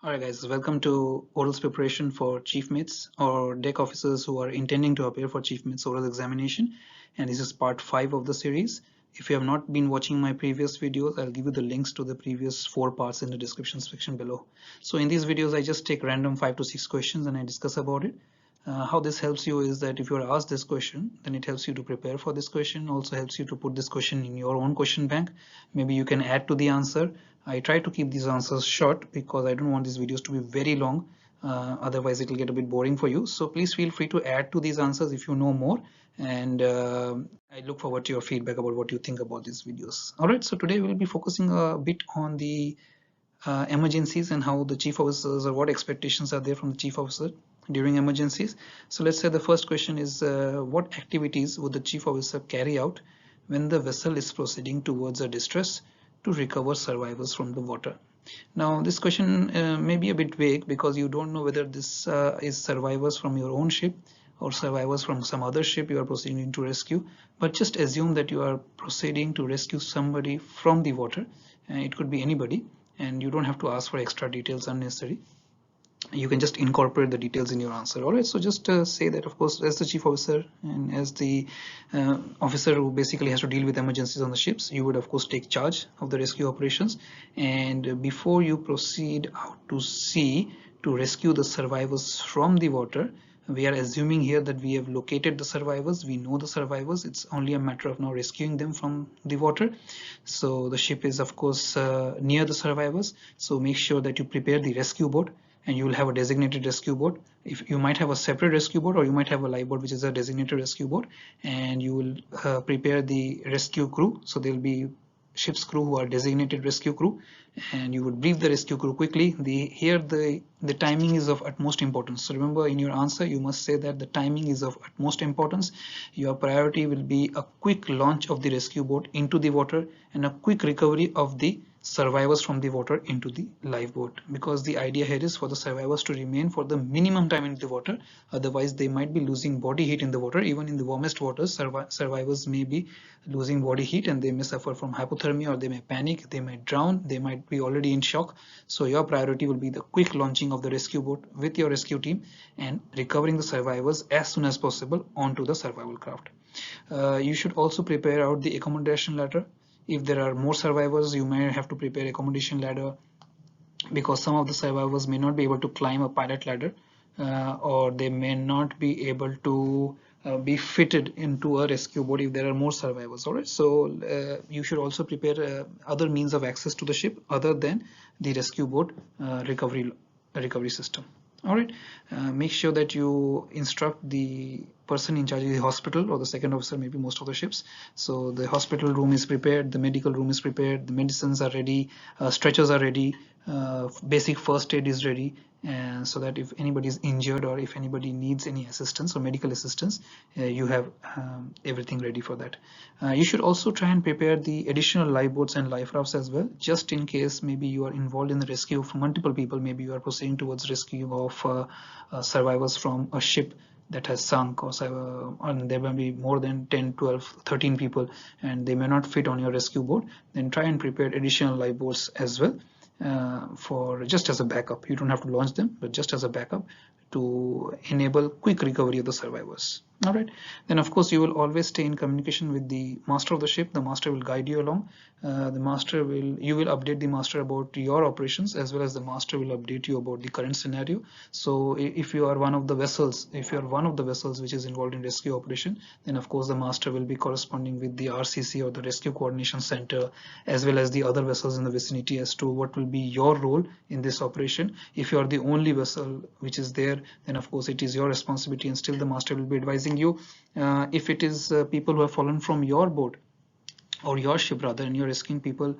Alright guys, welcome to Orals Preparation for Chief Mates or deck officers who are intending to appear for Chief Mates Oral Examination, and this is part 5 of the series. If you have not been watching my previous videos, I'll give you the links to the previous 4 parts in the description section below. So in these videos I just take random 5 to 6 questions and I discuss about it. How this helps you is that if you are asked this question, then it helps you to prepare for this question, also helps you to put this question in your own question bank. Maybe you can add to the answer. I try to keep these answers short because I don't want these videos to be very long. Otherwise it will get a bit boring for you. So please feel free to add to these answers if you know more, and I look forward to your feedback about what you think about these videos. Alright, so today we'll be focusing a bit on the emergencies and how the chief officers, or what expectations are there from the chief officer during emergencies. So let's say the first question is what activities would the chief officer carry out when the vessel is proceeding towards a distress to recover survivors from the water? Now this question may be a bit vague because you don't know whether this is survivors from your own ship or survivors from some other ship you are proceeding to rescue, but just assume that you are proceeding to rescue somebody from the water. It could be anybody, and you don't have to ask for extra details unnecessary. You can just incorporate the details in your answer. All right, so just say that, of course, as the chief officer and as the officer who basically has to deal with emergencies on the ships, you would of course take charge of the rescue operations, and before you proceed out to sea to rescue the survivors from the water, we are assuming here that we have located the survivors, we know the survivors, it's only a matter of now rescuing them from the water. So the ship is of course near the survivors, so make sure that you prepare the rescue boat, and you will have a designated rescue boat. If you might have a separate rescue boat, or you might have a live boat which is a designated rescue boat, and you will prepare the rescue crew. So there will be ship's crew who are designated rescue crew, and you would brief the rescue crew quickly. Here the timing is of utmost importance. So remember, in your answer you must say that the timing is of utmost importance. Your priority will be a quick launch of the rescue boat into the water and a quick recovery of the survivors from the water into the lifeboat, because the idea here is for the survivors to remain for the minimum time in the water. Otherwise they might be losing body heat in the water. Even in the warmest waters, survivors may be losing body heat and they may suffer from hypothermia, or they may panic, they might drown, they might be already in shock. So your priority will be the quick launching of the rescue boat with your rescue team and recovering the survivors as soon as possible onto the survival craft. You should also prepare out the accommodation ladder. If there are more survivors, you may have to prepare accommodation ladder, because some of the survivors may not be able to climb a pilot ladder, or they may not be able to be fitted into a rescue boat if there are more survivors. All right, so you should also prepare other means of access to the ship other than the rescue boat recovery system. All right, make sure that you instruct the person in charge of the hospital, or the second officer, maybe most of the ships. So the hospital room is prepared, the medical room is prepared, the medicines are ready, stretchers are ready, basic first aid is ready, and so that if anybody is injured or if anybody needs any assistance or medical assistance, you have everything ready for that. You should also try and prepare the additional lifeboats and life rafts as well, just in case maybe you are involved in the rescue of multiple people. Maybe you are proceeding towards rescue of survivors from a ship that has sunk, or and there may be more than 10, 12, 13 people and they may not fit on your rescue boat. Then try and prepare additional lifeboats as well, for just as a backup. You don't have to launch them, but just as a backup to enable quick recovery of the survivors. All right, then of course you will always stay in communication with the master of the ship. The master will guide you along. You will update the master about your operations, as well as the master will update you about the current scenario. So if you are one of the vessels which is involved in rescue operation, then of course the master will be corresponding with the RCC, or the rescue coordination center, as well as the other vessels in the vicinity, as to what will be your role in this operation. If you are the only vessel which is there, then of course it is your responsibility, and still the master will be advising you. If it is people who have fallen from your boat or your ship rather, and you're rescuing people,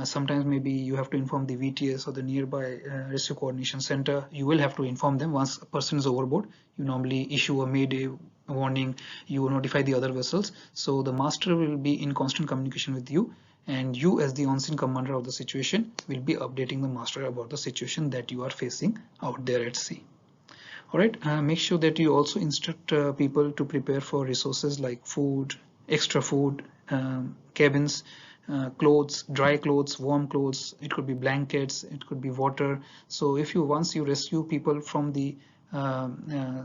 sometimes maybe you have to inform the VTS or the nearby rescue coordination center. You will have to inform them once a person is overboard. You normally issue a mayday warning, you notify the other vessels. So the master will be in constant communication with you, and you, as the on-scene commander of the situation, will be updating the master about the situation that you are facing out there at sea. All right, make sure that you also instruct people to prepare for resources like food, extra food, cabins, clothes, dry clothes, warm clothes, it could be blankets, it could be water. So if you once you rescue people from the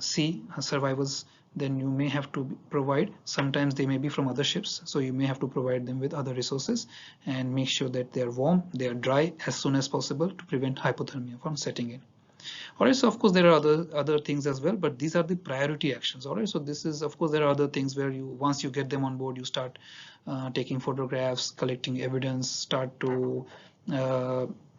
sea survivors, then you may have to provide, sometimes they may be from other ships, so you may have to provide them with other resources and make sure that they are warm, they are dry as soon as possible to prevent hypothermia from setting in. All right, so of course there are other things as well, but these are the priority actions. All right, so this is, of course there are other things where you, once you get them on board, you start taking photographs, collecting evidence, start to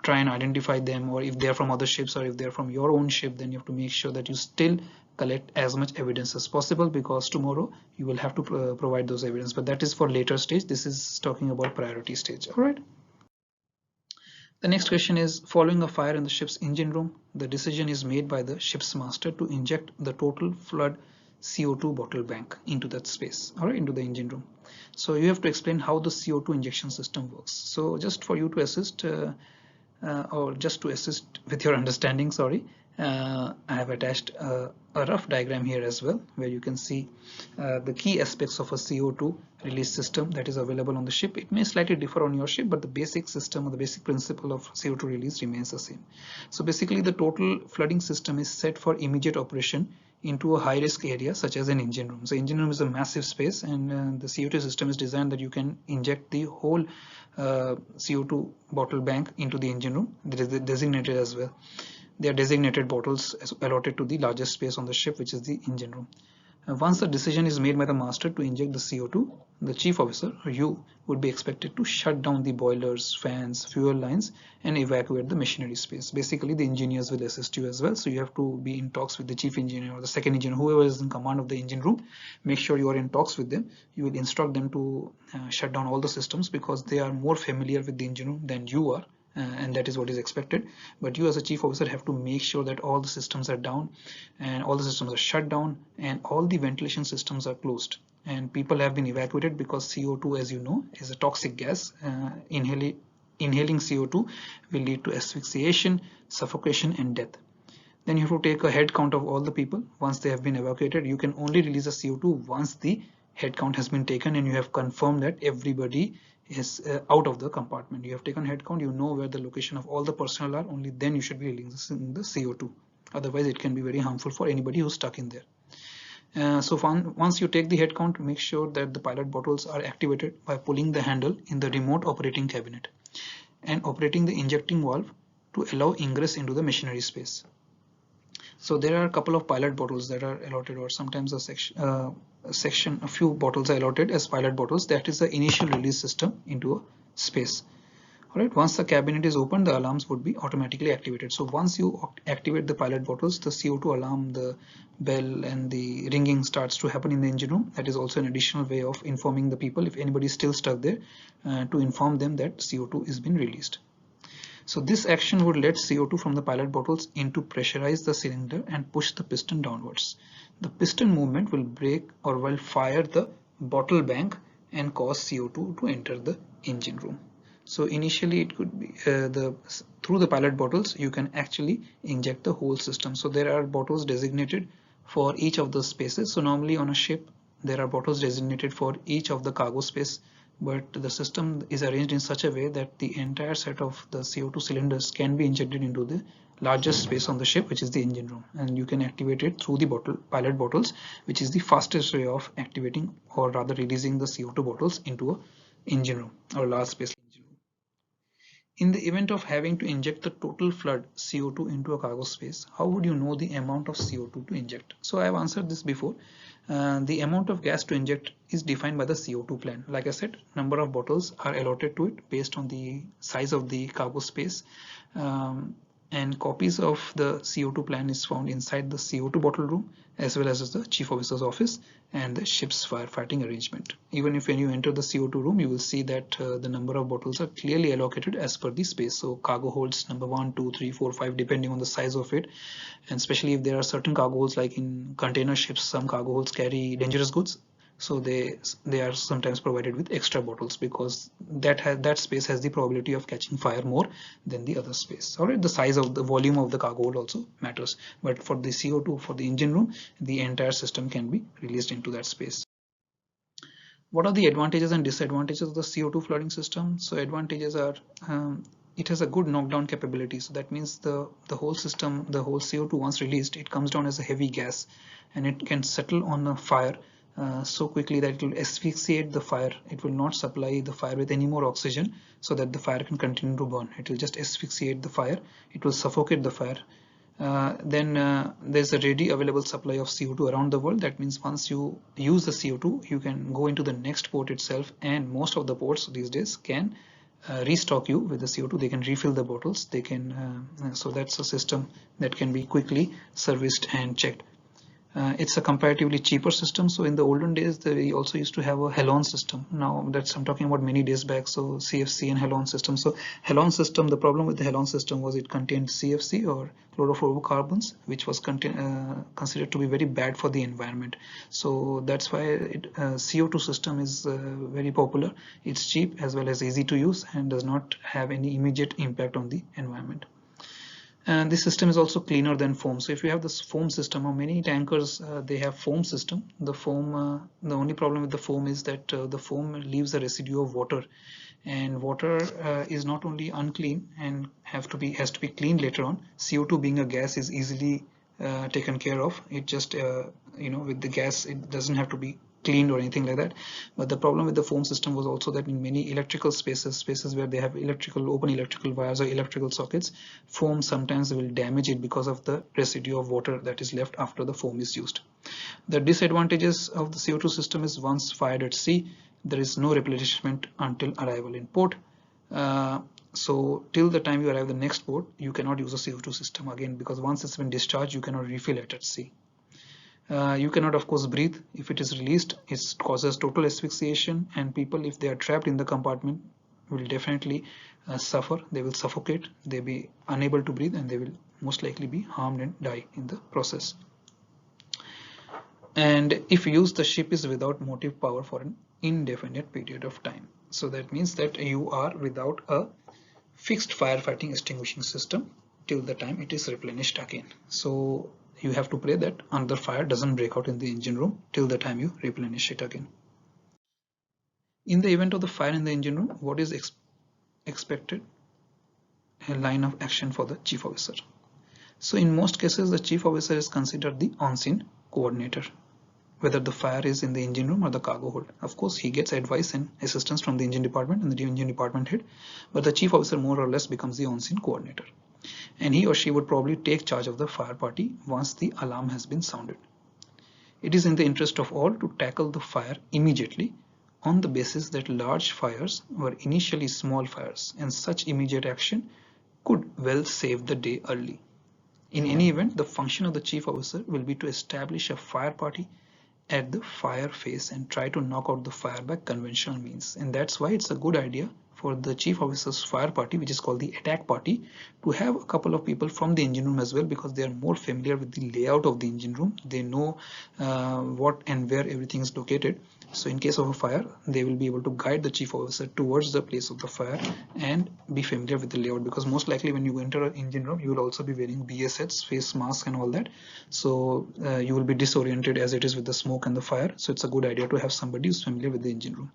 try and identify them, or if they're from other ships or if they're from your own ship, then you have to make sure that you still collect as much evidence as possible, because tomorrow you will have to provide those evidence, but that is for later stage. This is talking about priority stage. All right. The next question is, following a fire in the ship's engine room, the decision is made by the ship's master to inject the total flood CO2 bottle bank into that space, or into the engine room. So you have to explain how the CO2 injection system works. So just for you to assist, or just to assist with your understanding, sorry, I have attached a rough diagram here as well, where you can see the key aspects of a CO2 release system that is available on the ship. It may slightly differ on your ship, but the basic system or the basic principle of CO2 release remains the same. So basically the total flooding system is set for immediate operation into a high risk area such as an engine room. So engine room is a massive space, and the CO2 system is designed that you can inject the whole CO2 bottle bank into the engine room. That is designated as well. They are designated bottles allotted to the largest space on the ship, which is the engine room. Once the decision is made by the master to inject the CO2, the chief officer, or you, would be expected to shut down the boilers, fans, fuel lines, and evacuate the machinery space. Basically, the engineers will assist you as well. So you have to be in talks with the chief engineer or the second engineer, whoever is in command of the engine room. Make sure you are in talks with them. You will instruct them to shut down all the systems, because they are more familiar with the engine room than you are. And that is what is expected. But you as a chief officer have to make sure that all the systems are down and all the systems are shut down and all the ventilation systems are closed and people have been evacuated, because CO2, as you know, is a toxic gas. Inhaling CO2 will lead to asphyxiation, suffocation, and death. Then you have to take a head count of all the people once they have been evacuated. You can only release the CO2 once the head count has been taken and you have confirmed that everybody is out of the compartment. You have taken head count, you know where the location of all the personnel are, only then you should be releasing the CO2. Otherwise it can be very harmful for anybody who's stuck in there. So once you take the head count, make sure that the pilot bottles are activated by pulling the handle in the remote operating cabinet and operating the injecting valve to allow ingress into the machinery space. So there are a couple of pilot bottles that are allotted, or sometimes a few bottles are allotted as pilot bottles. That is the initial release system into a space. All right, once the cabinet is opened, the alarms would be automatically activated. So once you activate the pilot bottles, the CO2 alarm, the bell and the ringing starts to happen in the engine room. That is also an additional way of informing the people, if anybody is still stuck there, to inform them that CO2 is being released. So this action would let CO2 from the pilot bottles into pressurize the cylinder and push the piston downwards. The piston movement will break or will fire the bottle bank and cause CO2 to enter the engine room. So initially it could be through the pilot bottles you can actually inject the whole system. So there are bottles designated for each of the spaces. So normally on a ship there are bottles designated for each of the cargo space, but the system is arranged in such a way that the entire set of the CO2 cylinders can be injected into the largest space on the ship, which is the engine room, and you can activate it through the pilot bottles, which is the fastest way of activating or rather releasing the CO2 bottles into a engine room or large space engine room. In the event of having to inject the total flood CO2 into a cargo space, how would you know the amount of CO2 to inject? So I have answered this before. The amount of gas to inject is defined by the CO2 plan. Like I said, number of bottles are allotted to it based on the size of the cargo space. And copies of the CO2 plan is found inside the CO2 bottle room, as well as the chief officer's office and the ship's firefighting arrangement. Even if when you enter the CO2 room, you will see that the number of bottles are clearly allocated as per the space. So cargo holds number 1, 2, 3, 4, 5 depending on the size of it, and especially if there are certain cargo holds, like in container ships, some cargo holds carry dangerous goods, so they are sometimes provided with extra bottles, because that space has the probability of catching fire more than the other space. All right, the size of the volume of the cargo hold also matters, but for the CO2 for the engine room, the entire system can be released into that space. What are the advantages and disadvantages of the CO2 flooding system? So advantages are it has a good knockdown capability. So that means the whole system, the whole CO2 once released, it comes down as a heavy gas, and it can settle on a fire so quickly that it will asphyxiate the fire. It will not supply the fire with any more oxygen so that the fire can continue to burn. It will just asphyxiate the fire. It will suffocate the fire. Then there's a ready available supply of CO2 around the world. That means once you use the CO2, you can go into the next port itself, and most of the ports these days can restock you with the CO2. They can refill the bottles. They can so that's a system that can be quickly serviced and checked. It's a comparatively cheaper system. So in the olden days, they also used to have a halon system. Now that's I'm talking about many days back. So CFC and halon system. So halon system, the problem with the halon system was it contained CFC or chlorofluorocarbons, which was considered to be very bad for the environment. So that's why CO2 system is very popular. It's cheap as well as easy to use and does not have any immediate impact on the environment. And this system is also cleaner than foam. So if you have this foam system, or many tankers they have foam system, the foam the only problem with the foam is that the foam leaves a residue of water, and water is not only unclean and has to be cleaned later on. CO2 being a gas is easily taken care of. It just with the gas, it doesn't have to be cleaned or anything like that. But the problem with the foam system was also that in many electrical spaces where they have open electrical wires or electrical sockets, foam sometimes will damage it because of the residue of water that is left after the foam is used. The disadvantages of the CO2 system is once fired at sea, there is no replenishment until arrival in port. So till the time you arrive the next port, you cannot use a CO2 system again, because once it's been discharged, you cannot refill it at sea. You cannot of course breathe. If it is released, it causes total asphyxiation, and people, if they are trapped in the compartment, will definitely suffer. They will suffocate, they'll be unable to breathe, and they will most likely be harmed and die in the process. And if used, the ship is without motive power for an indefinite period of time. So that means that you are without a fixed firefighting extinguishing system till the time it is replenished again. So you have to pray that another fire doesn't break out in the engine room till the time you replenish it again. In the event of the fire in the engine room, what is expected? A line of action for the chief officer. So in most cases, the chief officer is considered the on-scene coordinator, whether the fire is in the engine room or the cargo hold. Of course, he gets advice and assistance from the engine department and the engine department head, but the chief officer more or less becomes the on-scene coordinator, and he or she would probably take charge of the fire party once the alarm has been sounded. It is in the interest of all to tackle the fire immediately, on the basis that large fires were initially small fires, and such immediate action could well save the day early. In any event, the function of the chief officer will be to establish a fire party at the fire face and try to knock out the fire by conventional means. And that's why it's a good idea for the chief officer's fire party, which is called the attack party, to have a couple of people from the engine room as well, because they are more familiar with the layout of the engine room. They know what and where everything is located. So in case of a fire, they will be able to guide the chief officer towards the place of the fire and be familiar with the layout, because most likely when you enter an engine room, you will also be wearing BSS, face mask and all that. So you will be disoriented as it is with the smoke and the fire. So it's a good idea to have somebody who's familiar with the engine room.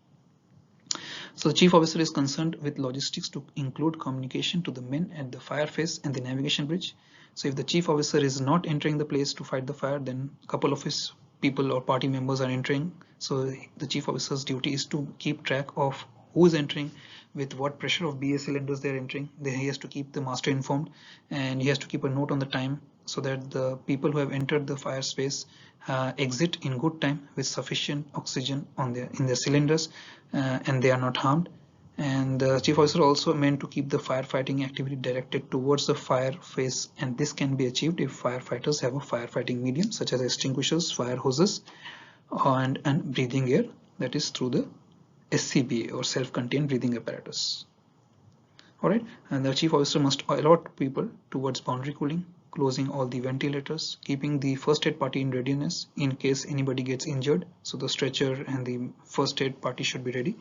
So the chief officer is concerned with logistics to include communication to the men at the fire face and the navigation bridge. So if the chief officer is not entering the place to fight the fire, then a couple of his people or party members are entering. So the chief officer's duty is to keep track of who is entering, with what pressure of BA cylinders they're entering. Then he has to keep the master informed, and he has to keep a note on the time so that the people who have entered the fire space exit in good time with sufficient oxygen in their cylinders, and they are not harmed. And the chief officer also meant to keep the firefighting activity directed towards the fire face, and this can be achieved if firefighters have a firefighting medium such as extinguishers, fire hoses, and breathing air, that is through the SCBA or self-contained breathing apparatus. Alright, and the chief officer must allot people towards boundary cooling, closing all the ventilators, keeping the first aid party in readiness in case anybody gets injured. So the stretcher and the first aid party should be ready,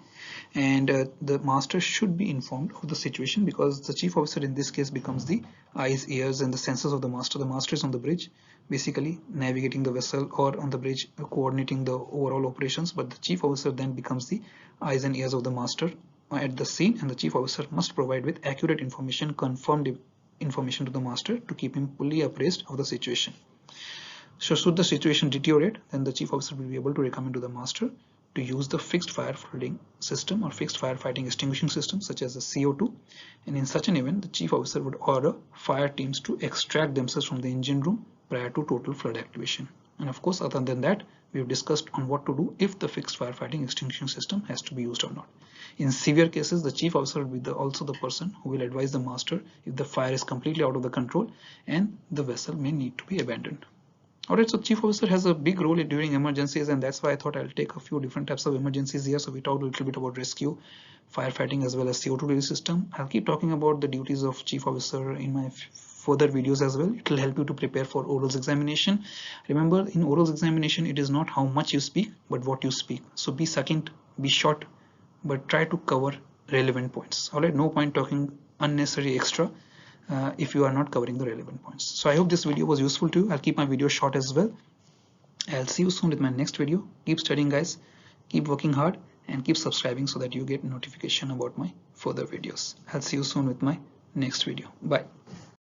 and the master should be informed of the situation, because the chief officer in this case becomes the eyes, ears and the senses of the master. The master is on the bridge, basically navigating the vessel, or on the bridge coordinating the overall operations, but the chief officer then becomes the eyes and ears of the master at the scene, and the chief officer must provide with accurate information, confirmed information to the master to keep him fully appraised of the situation. So should the situation deteriorate, then the chief officer will be able to recommend to the master to use the fixed fire flooding system or fixed firefighting extinguishing system such as the CO2, and in such an event the chief officer would order fire teams to extract themselves from the engine room prior to total flood activation. And of course, other than that, we have discussed on what to do if the fixed firefighting extinguishing system has to be used or not. In severe cases, the chief officer will be also the person who will advise the master if the fire is completely out of the control and the vessel may need to be abandoned. Alright, so chief officer has a big role during emergencies, and that's why I thought I'll take a few different types of emergencies here. So we talked a little bit about rescue, firefighting, as well as CO2 release system. I'll keep talking about the duties of chief officer in my further videos as well. It will help you to prepare for orals examination. Remember, in orals examination, it is not how much you speak, but what you speak. So be succinct, be short, but try to cover relevant points. Alright, no point talking unnecessary extra if you are not covering the relevant points. So I hope this video was useful to you. I'll keep my video short as well. I'll see you soon with my next video. Keep studying, guys, keep working hard, and keep subscribing so that you get notification about my further videos. I'll see you soon with my next video. Bye.